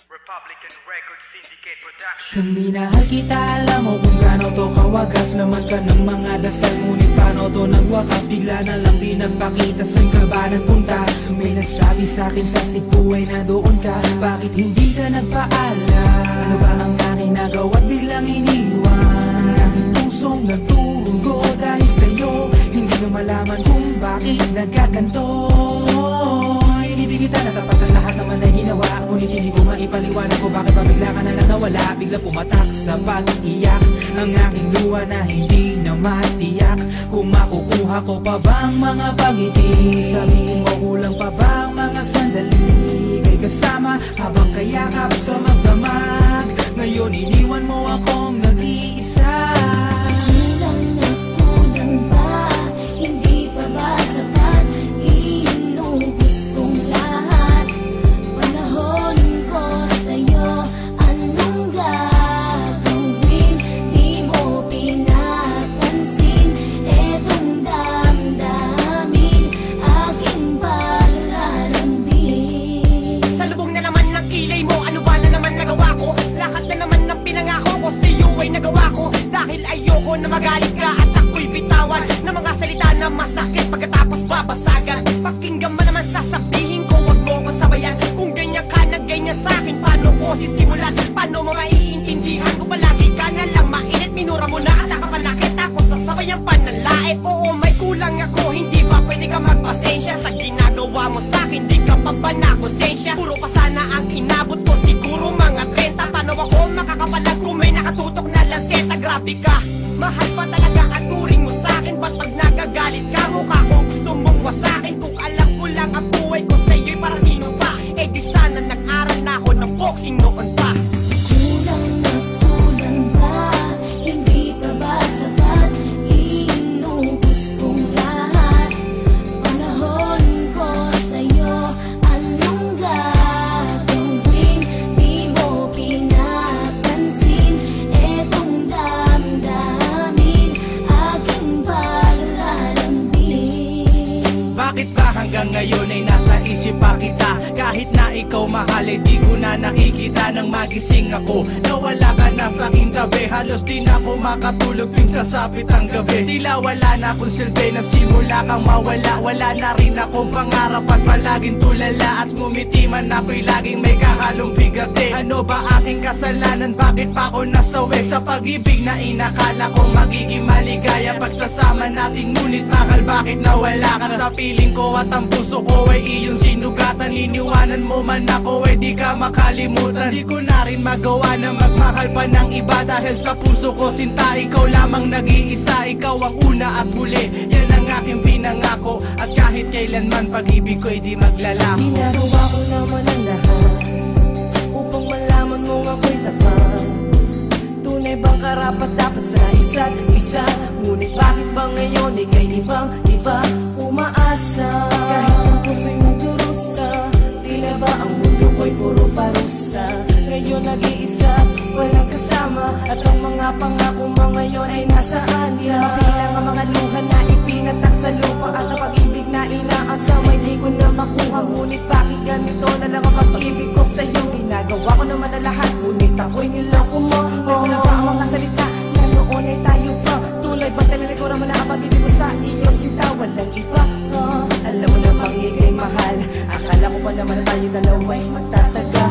Republican Record Syndicate Production. Kung minahal kita, alam mo kung gaano to kawagas. Naman ka ng mga dasal, ngunit paano to nagwakas? Bigla na lang di nagpakita, saan ka ba nagpunta? May nagsabi sa'kin sa Cebu ay nandoon ka. Bakit hindi ka nagpaalam? Ano ba ang aking nagawa't biglang iniwan? Ang aking pusong nagturugo dahil sa'yo. Hindi ko malaman kung bakit nagkaganto. Ibig kita natapat ang lahat naman ay ginawa, ngunit hindi ko maipaliwanag ko bakit pabigla ka na lang nawala. Bigla pumatak sa pag-iyak ang aking luha na hindi na matiyak. Kung makukuha ko pa bang mga pangiti, sabihin mo kulang pa bang mga sandali kay kasama habang kayakap sa magdamag. Ngayon iniwan mo akong nag-iisa. Kulang na kulang ba? Hindi pa ba sapat? Inubos kong lahat. Panahon ko sa'yo, anong gagawin? Di mo pinapansin etong damdamin, aking palalambing. Sa lubong na naman ng kilay mo, ano ba na naman nagawa ko? Lahat na naman ng pinangako ko sa'yo ay nagawa ko. Dahil ayoko na magalit ka at ako'y bitawan ng mga salita na masakit pagkatapos babasagan. Pakinggan mo naman sasabihin ko, wag mo ko sabayan. Kung ganyan ka na ganyan sa'kin, paano ko sisimulan? Paano mo maiintindihan ko palagi ka na lang mainit? Minura mo na at nakapanakit ako sa sabayang panlalait. Oo, may kulang ako, hindi ba pwede ka magpasensya sa ginagawa mo sa'kin? Di ka pa ba na konsensya? Puro pa sana ang inabot ko, siguro mga 30. Paano ako makakapalag kung may nakatutok na lanseta? Grabe ka, mahal pa talaga ang turing mo sa'kin. Ba't pag nagagalit ka, mukha ko gusto mong wasakin? Kung alam ko lang ang buhay ko sa'yo'y para sino pa? Eh di sana nag-aral na ako ng boxing noon pa. Kulang na kulang ba? Hindi pa ba sapat? Inubos kong lahat. Panahon ko sa'yo, anong gagawin? Di mo pinapansin etong damdamin, aking palalambing. Bakit ba hanggang ngayon ay nasa isip pa kita? Kahit na ikaw mahal ay di ko na nakikita. Nang magising ako, nawala ka na sa aking tabi. Halos di na ako makatulog tuwing sasapit ang gabi. Tila wala na akong silbi, nasimula kang mawala. Wala na rin akong pangarap at palaging tulala. At ngumiti man ako'y laging may kahalong bigati. Ano ba aking kasalanan? Bakit pa ako nasawi sa pag-ibig na inakala ko magiging maligaya? Pagsasama natin ngunit mahal, bakit nawala ka sa piling ko? At ang puso ko ay iyong sinugatan. Iniwanan mo man ako ay di ka makalimutan. Di ko na rin magawa na magmahal pa ng iba. Dahil sa puso ko sinta, ikaw lamang nag-iisa. Ikaw ang una at huli, yan ang aking pinangako. At kahit kailanman pag-ibig ko ay di maglalaho. Ginagawa ko naman ang lahat upang malaman mong ako'y tapat. Tunay bang karapat dapat sa isa't isa? Ngunit bakit ba ngayon ika'y ibang-iba umaasa? Kahit ang puso'y magdurusa, tila ba ang mundo ko'y puro parusa? Ngayon nag-iisa, walang kasama. At ang mga pangako mo ngayon ay nasaan? Di mabilang ang mga luha na ipinatak sa lupa. At ang pag-ibig na inaasam ay di ko na makuha. Ngunit bakit ganito na lang ang pag-ibig ko sa'yo? Ginagawa ko naman na lahat, ngunit ako'y niloko mo. Nasa na ba ang mga salita na noon ay tayo pa? Tulay ba talaga mo na ang pag-ibig ko sa iyo? Sinta, walang iba. Alam mo na bang ika'y mahal? Akala ko pa naman na tayo dalawa'y magtataga.